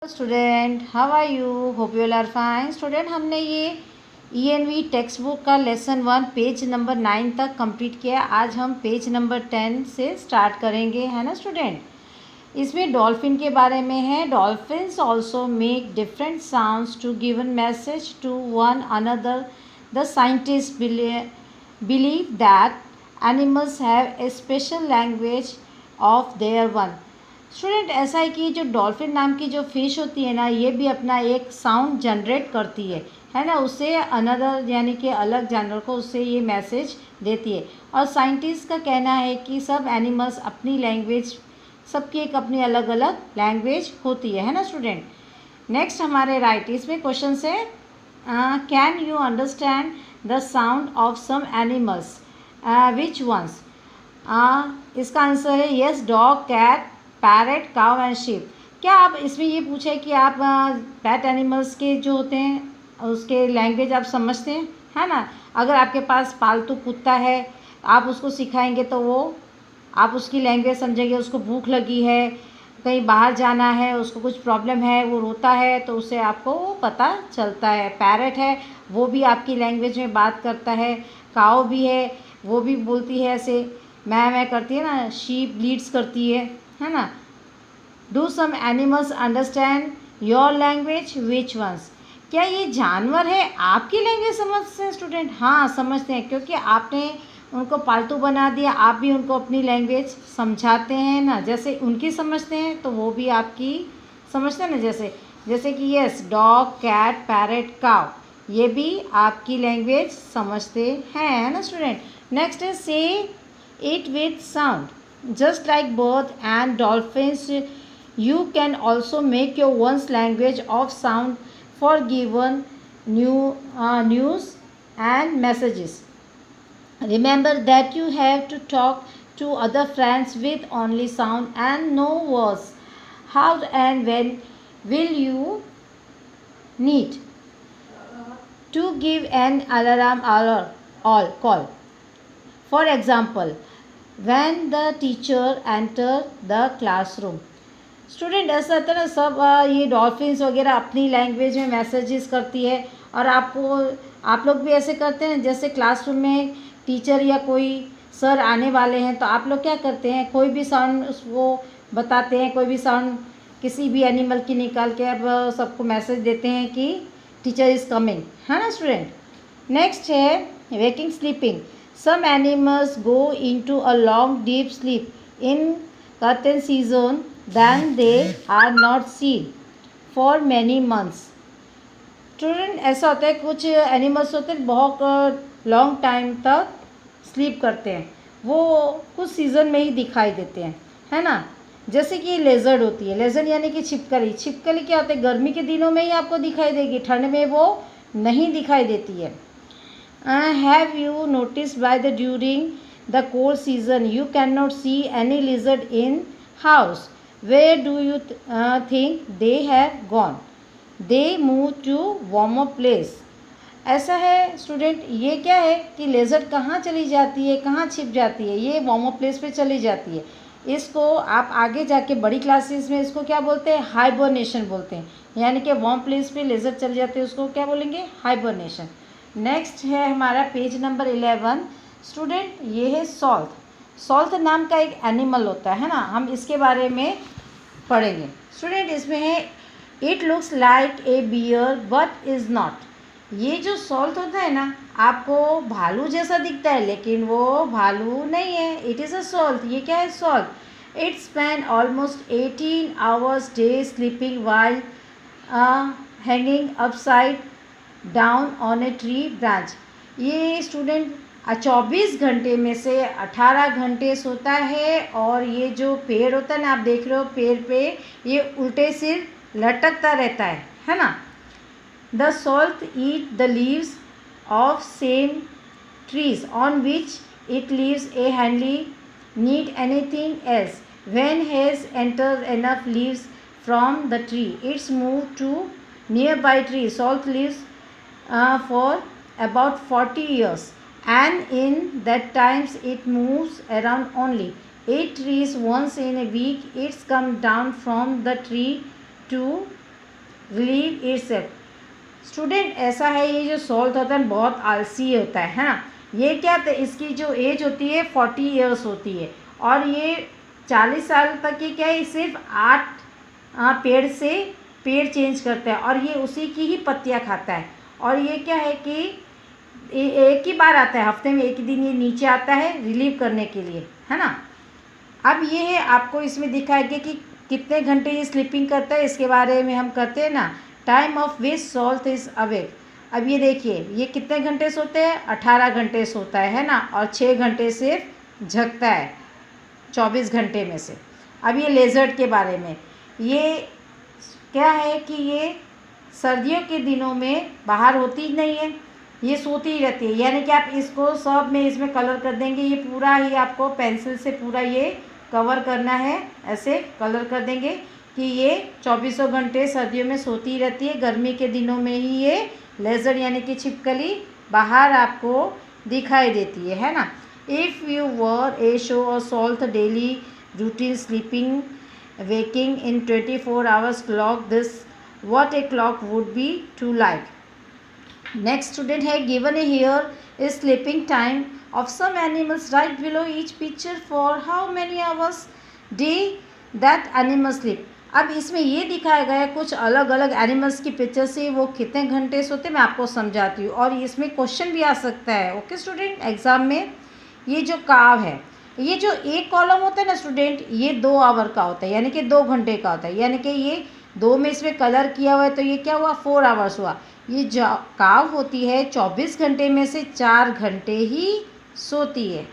Student, how are you? Hope you all are fine. Student, हमने ये ENV text book का lesson 1 page number 9 तक complete किया। आज हम पेज नंबर 10 से स्टार्ट करेंगे, है ना स्टूडेंट। इसमें डॉल्फिन के बारे में है। Dolphins also make different sounds to given message to one another. The scientist believe that animals have a special language of their one. Student, ऐसा है कि जो डॉल्फिन नाम की जो फिश होती है ना, ये भी अपना एक साउंड जनरेट करती है ना। उससे अनदर यानी कि अलग जानवर को उससे ये मैसेज देती है। और साइंटिस्ट का कहना है कि सब एनिमल्स अपनी लैंग्वेज, सबकी एक अपनी अलग अलग लैंग्वेज होती है ना स्टूडेंट। नेक्स्ट हमारे राइट, इसमें क्वेश्चन है can you understand the sound of some animals, which ones? इसका आंसर है yes, dog, cat, parrot, cow and sheep. क्या आप इसमें ये पूछे कि आप पेट एनिमल्स के जो होते हैं उसके लैंग्वेज आप समझते हैं, है ना। अगर आपके पास पालतू कुत्ता है, आप उसको सिखाएंगे तो वो आप उसकी लैंग्वेज समझेंगे। उसको भूख लगी है, कहीं बाहर जाना है, उसको कुछ प्रॉब्लम है, वो रोता है, तो उससे आपको वो पता चलता है। पैरेट है, वो भी आपकी लैंग्वेज में बात करता है। काऊ भी है, वो भी बोलती है, ऐसे मैं करती है ना। शीप ब्लीड्स करती है ना। Do some animals understand your language, which ones? क्या ये जानवर है आपकी लैंग्वेज समझते हैं स्टूडेंट? हाँ, समझते हैं, क्योंकि आपने उनको पालतू बना दिया। आप भी उनको अपनी लैंग्वेज समझाते हैं ना, जैसे उनकी समझते हैं तो वो भी आपकी समझते हैं ना। जैसे कि yes, dog, cat, parrot, cow, ये भी आपकी लैंग्वेज समझते हैं, है ना स्टूडेंट। नेक्स्ट है से it with sound. Just like birds and dolphins, you can also make your one's language of sound for given news and messages. Remember that you have to talk to other friends with only sound and no words. How and when will you need to give an alarm or call? For example, when the teacher enter the classroom. Student, ऐसा होता है ना, सब ये dolphins वगैरह अपनी language में messages करती है। और आप लोग भी ऐसे करते हैं। जैसे क्लासरूम में टीचर या कोई सर आने वाले हैं, तो आप लोग क्या करते हैं, कोई भी साउंड वो बताते हैं, कोई भी साउंड किसी भी एनिमल की निकाल के अब सबको मैसेज देते हैं कि टीचर इज़ कमिंग, है ना स्टूडेंट। नेक्स्ट है waking sleeping. Some animals go into a long deep sleep in certain season, then they are not seen for many months. Student, ऐसा होता है कुछ एनिमल्स होते हैं बहुत लॉन्ग टाइम तक स्लीप करते हैं। वो कुछ सीज़न में ही दिखाई देते हैं, है ना। जैसे कि लेज़र्ड होती है। लेज़र्ड यानी कि छिपकली। छिपकली क्या होता है, गर्मी के दिनों में ही आपको दिखाई देगी, ठंड में वो नहीं दिखाई देती है। Have you noticed by the during the cold season you cannot see any lizard in house? Where do you think they have gone? They move to warmer place. ऐसा है स्टूडेंट, ये क्या है कि लेज़र्ड कहाँ चली जाती है, कहाँ छिप जाती है, ये वार्मर प्लेस पे चली जाती है। इसको आप आगे जाके बड़ी क्लासेस में इसको क्या बोलते हैं, हाइबरनेशन बोलते हैं। यानी कि वार्म प्लेस पे लेज़र्ड चले जाते हैं, उसको क्या बोलेंगे, हाइबरनेशन। नेक्स्ट है हमारा पेज नंबर 11। स्टूडेंट, ये है सॉल्थ। सॉल्थ नाम का एक एनिमल होता है ना, हम इसके बारे में पढ़ेंगे। स्टूडेंट, इसमें है it looks like a bear but is not. ये जो सॉल्थ होता है ना, आपको भालू जैसा दिखता है, लेकिन वो भालू नहीं है। It is a sloth. ये क्या है, sloth. It spend almost 18 hours day sleeping while hanging upside down on a tree branch. ये स्टूडेंट 24 घंटे में से 18 घंटे सोता है। और ये जो पेड़ होता है ना, आप देख रहे हो पेड़ पे ये उल्टे सिर लटकता रहता है ना। The sloth eat the leaves of same trees on which it lives a hardly need anything else. When has entered enough leaves from the tree it's move to nearby tree. Sloth lives for about 40 years, and in that times it moves around only 8 trees once in a week. It's come down from the tree to relieve itself. Student ऐसा है, ये जो सॉल्थ होता है बहुत आलसी होता है ना। ये क्या, तो इसकी जो एज होती है 40 ईयर्स होती है और ये 40 साल तक की क्या है, सिर्फ 8 पेड़ से पेड़ चेंज करता है और ये उसी की ही पत्तियाँ खाता है। और ये क्या है कि एक ही बार आता है, हफ्ते में एक ही दिन ये नीचे आता है रिलीव करने के लिए, है ना। अब ये है आपको इसमें दिखाएगा कि कितने घंटे ये स्लीपिंग करता है, इसके बारे में हम करते हैं ना। Time of which sloth is awake. अब ये देखिए ये कितने घंटे सोते हैं, 18 घंटे सोता है ना, और 6 घंटे सिर्फ जगता है 24 घंटे में से। अब ये लेज़र्ड के बारे में, ये क्या है कि ये सर्दियों के दिनों में बाहर होती ही नहीं है, ये सोती ही रहती है। यानी कि आप इसको सब में इसमें कलर कर देंगे, ये पूरा ही आपको पेंसिल से पूरा ये कवर करना है, ऐसे कलर कर देंगे कि ये 24 घंटे सर्दियों में सोती रहती है। गर्मी के दिनों में ही ये लेज़र्ड यानी कि छिपकली बाहर आपको दिखाई देती है ना। If you were a show our sloth daily routine sleeping waking in 24 hours clock, this what a clock would be to like. Next student है, given here is sleeping time of some animals right below each picture for how many hours day that animal sleep. अब इसमें ये दिखाया गया है कुछ अलग अलग एनिमल्स की पिक्चर से वो कितने घंटे सोते, मैं आपको समझाती हूँ और इसमें क्वेश्चन भी आ सकता है। ओके स्टूडेंट, एग्जाम में ये जो काव है, ये जो एक कॉलम होता है ना स्टूडेंट, ये 2 आवर का होता है, यानी कि 2 घंटे का होता है, यानी कि ये 2 में इसमें कलर किया हुआ है तो ये क्या हुआ, 4 आवर्स हुआ। ये जो काव होती है 24 घंटे में से 4 घंटे ही सोती है।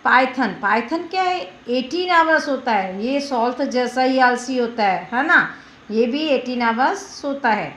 पाइथन क्या है, 18 आवर्स होता है, ये सॉल्थ जैसा ही आलसी होता है ना, ये भी 18 आवर्स सोता है।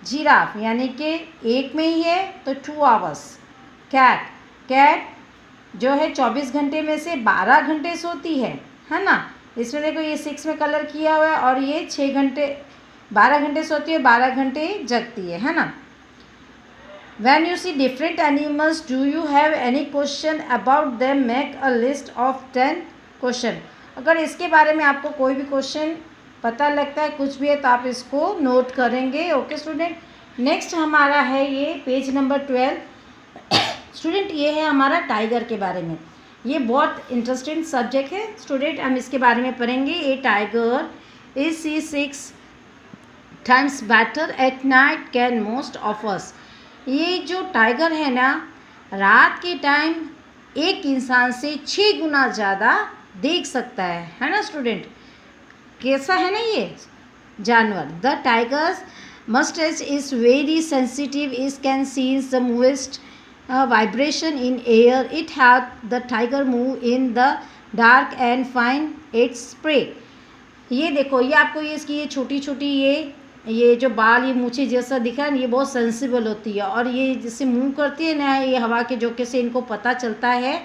जिराफ यानी कि एक में ही है तो 2 आवर्स। कैट जो है 24 घंटे में से 12 घंटे सोती है ना। इसमें देखो ये 6 में कलर किया हुआ है और ये 12 घंटे सोती है, 12 घंटे जगती है ना। When you see different animals, do you have any question about them? Make a list of 10 question. अगर इसके बारे में आपको कोई भी क्वेश्चन पता लगता है, कुछ भी है, तो आप इसको नोट करेंगे। ओके स्टूडेंट, नेक्स्ट हमारा है ये पेज नंबर 12। स्टूडेंट ये है हमारा टाइगर के बारे में, ये बहुत इंटरेस्टिंग सब्जेक्ट है स्टूडेंट, हम इसके बारे में पढ़ेंगे। A tiger is see 6 times better at night can most of us. ये जो टाइगर है ना, रात के टाइम एक इंसान से 6 गुना ज़्यादा देख सकता है ना स्टूडेंट। कैसा है ना ये जानवर। The tigers moustache is very sensitive, is can sees the minutest vibration in air. It help the tiger move in the dark and find its prey. ये देखो, ये आपको ये इसकी ये छोटी छोटी ये जो बाल, ये मूछे जैसा दिखा है, ये बहुत सेंसिबल होती है और ये जिससे मूव करती है ना, ये हवा के झोंके से इनको पता चलता है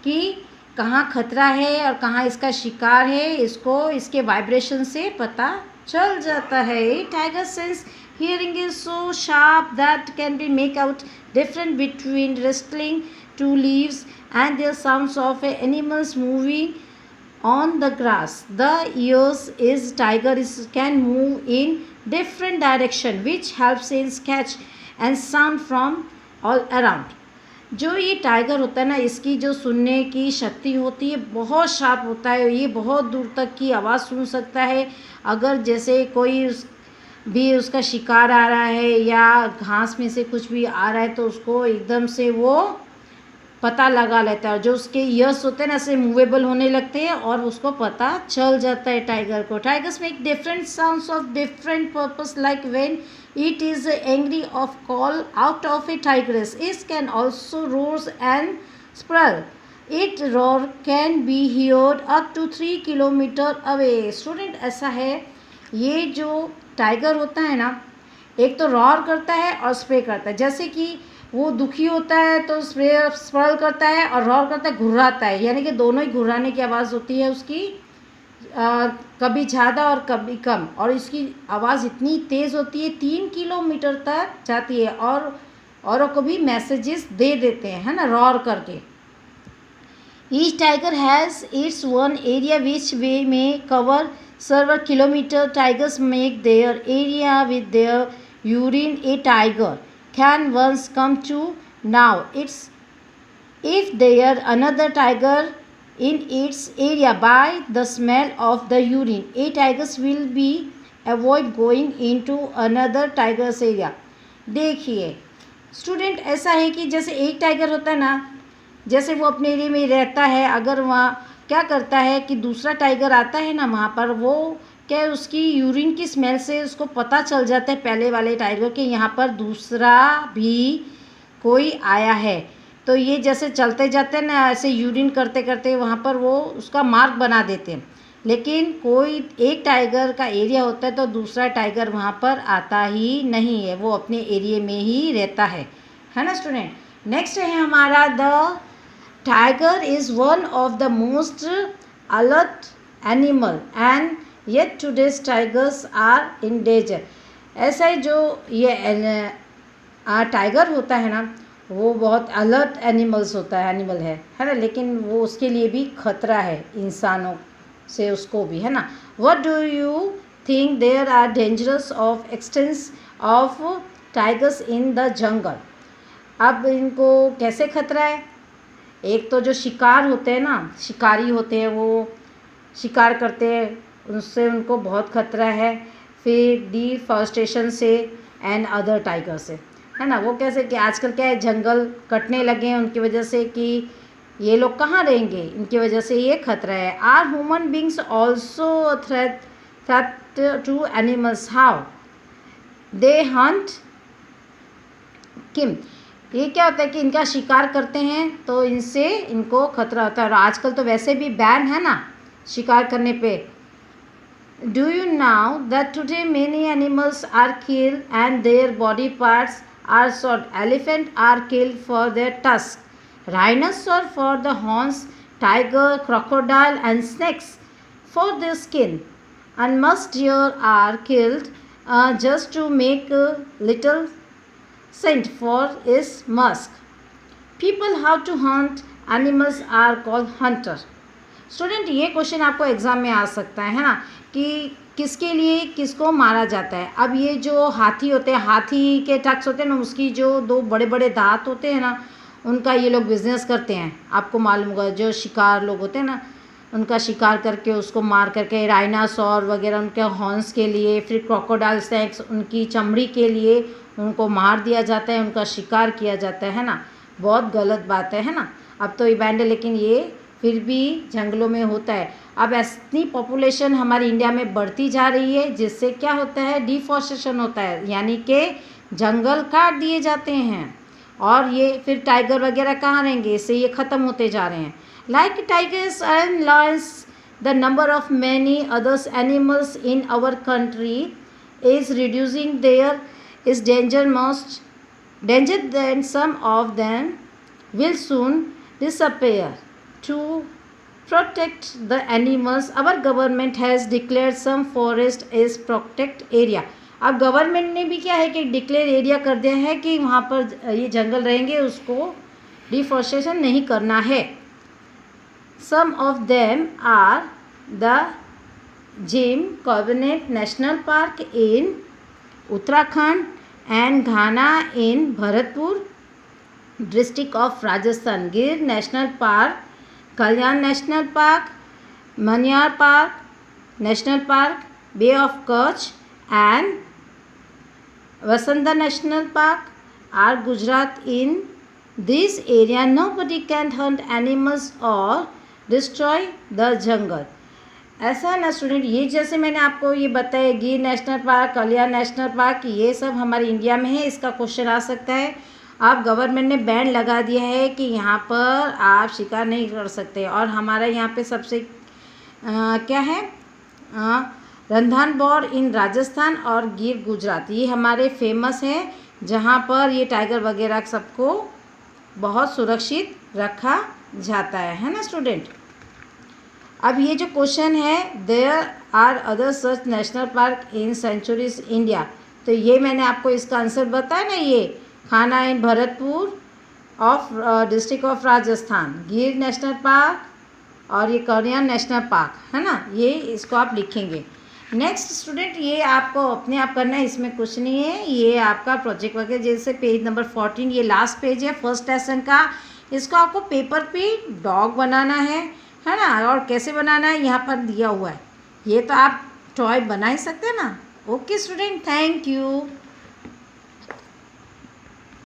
कि कहाँ खतरा है और कहाँ इसका शिकार है, इसको इसके वाइब्रेशन से पता चल जाता है। Tiger sense hearing is so sharp that can be make out difference between rustling two leaves and the sounds of animals moving on the grass. The ears is tiger can move in different direction which helps in catch and sound from all around. जो ये tiger होता है ना, इसकी जो सुनने की शक्ति होती है बहुत शार्प होता है, ये बहुत दूर तक की आवाज़ सुन सकता है। अगर जैसे कोई भी उसका शिकार आ रहा है या घास में से कुछ भी आ रहा है तो उसको एकदम से वो पता लगा लेता है। जो उसके ईयर्स होते हैं ना, ऐसे मूवेबल होने लगते हैं और उसको पता चल जाता है टाइगर को। Tigers make different sounds of different purpose, like when it is angry of call out of a tigress, it can also roars and sprawl. It roar can be heard up to 3 kilometre away. Student ऐसा है, ये जो tiger होता है ना, एक तो roar करता है और स्प्रे करता है। जैसे कि वो दुखी होता है तो स्प्रल करता है और रॉर करता है, घुर्राता है, यानी कि दोनों ही घुर्राने की आवाज़ होती है उसकी, कभी ज़्यादा और कभी कम। और इसकी आवाज़ इतनी तेज़ होती है 3 किलोमीटर तक जाती है और औरों को भी मैसेजेस दे देते हैं, है ना, रॉर करके। Each tiger has its one area which we may cover several kilometers. Tigers make their area with their urine. A tiger can once come to now. If there another tiger in its area by the smell of the urine, a tigers will be avoid going into another tiger's area. देखिए student, ऐसा है कि जैसे एक tiger होता है ना, जैसे वो अपने एरिया में रहता है, अगर वहाँ क्या करता है कि दूसरा टाइगर आता है ना वहाँ पर, वो क्या है उसकी यूरिन की स्मेल से उसको पता चल जाता है पहले वाले टाइगर कि यहाँ पर दूसरा भी कोई आया है। तो ये जैसे चलते जाते हैं ना, ऐसे यूरिन करते करते वहाँ पर वो उसका मार्क बना देते हैं। लेकिन कोई एक टाइगर का एरिया होता है तो दूसरा टाइगर वहाँ पर आता ही नहीं है, वो अपने एरिया में ही रहता है ना स्टूडेंट। नेक्स्ट है हमारा the tiger is one of the most alert animal and yet today's tigers are in danger. ऐसा ही जो ये टाइगर होता है ना, वो बहुत अलर्ट एनिमल है ना, लेकिन वो उसके लिए भी खतरा है इंसानों से उसको भी, है ना। What do you think there are dangerous of existence of tigers in the jungle. अब इनको कैसे खतरा है? एक तो जो शिकार होते हैं ना, शिकारी होते हैं, वो शिकार करते हैं, उससे उनको बहुत खतरा है। फिर डिफॉरेस्टेशन से एंड अदर टाइगर से, है ना। वो कैसे कि आजकल क्या है, जंगल कटने लगे हैं उनकी वजह से कि ये लोग कहाँ रहेंगे, इनकी वजह से ये खतरा है। Are human beings also threat to animals, how they hunt them. ये क्या होता है कि इनका शिकार करते हैं तो इनसे इनको खतरा होता है, और आजकल तो वैसे भी बैन है ना शिकार करने पे। Do you know that today many animals are killed and their body parts are sold. Elephant are killed for their tusks, rhinoceros for the horns, tiger, crocodile and snakes for their skin, and musk deer are killed just to make a little scent for its musk. People how to hunt animals are called hunter. Student, ये question आपको exam में आ सकता है ना, कि किसके लिए किसको मारा जाता है। अब ये जो हाथी होते हैं, हाथी के टक्स होते हैं ना, उसकी जो दो बड़े बड़े दांत होते हैं ना, उनका ये लोग बिजनेस करते हैं। आपको मालूम होगा जो शिकार लोग होते हैं ना, उनका शिकार करके उसको मार करके, राइनासोर वगैरह उनके हॉर्न्स के लिए, फिर क्रोकोडाइल स्नैक्स उनकी चमड़ी के लिए उनको मार दिया जाता है, उनका शिकार किया जाता है ना। बहुत गलत बात है ना। अब तो ये बैंड है, लेकिन ये फिर भी जंगलों में होता है। अब इतनी पॉपुलेशन हमारी इंडिया में बढ़ती जा रही है, जिससे क्या होता है, डिफॉरेस्टेशन होता है, यानी कि जंगल काट दिए जाते हैं, और ये फिर टाइगर वगैरह कहाँ रहेंगे, इससे ये ख़त्म होते जा रहे हैं। Like tigers and lions, the number of many others animals in our country is reducing. There is danger than some of them will soon disappear. To protect the animals, our government has declared some forest as protected area. अब government ने भी क्या है कि declare area कर दिया है कि वहाँ पर ये जंगल रहेंगे, उसको डिफॉरेस्टेशन नहीं करना है। Some of them are the Jim Corbett National Park in Uttarakhand and Ghana in Bharatpur district of Rajasthan, Gir National Park, Kalyan national park, Maniyar park national park, bay of Kutch and वसंदा national park are Gujarat. In this area nobody can hunt animals or destroy the jungle. ऐसा है ना student, ये जैसे मैंने आपको ये बताया, गिर नेशनल पार्क, कल्याण नेशनल पार्क, ये सब हमारे इंडिया में है। इसका क्वेश्चन आ सकता है। अब गवर्नमेंट ने बैन लगा दिया है कि यहाँ पर आप शिकार नहीं कर सकते। और हमारा यहाँ पे सबसे क्या है, रणथंभौर इन राजस्थान और गिर गुजरात, ये हमारे फेमस हैं, जहाँ पर ये टाइगर वगैरह सबको बहुत सुरक्षित रखा जाता है ना स्टूडेंट। अब ये जो क्वेश्चन है, there are other such national park in sanctuaries India, तो ये मैंने आपको इसका आंसर बताया ना, ये खाना in Bharatpur of district of Rajasthan, Gir national park, और ये कोरिया नेशनल पार्क है ना, ये इसको आप लिखेंगे। नेक्स्ट स्टूडेंट, ये आपको अपने आप करना है, इसमें कुछ नहीं है, ये आपका प्रोजेक्ट वगैरह। जैसे पेज नंबर 14, ये लास्ट पेज है फर्स्ट लेसन का। इसको आपको पेपर पे डॉग बनाना है ना, और कैसे बनाना है यहाँ पर दिया हुआ है। ये तो आप टॉय बना ही सकते हैं ना। Okay student, thank you.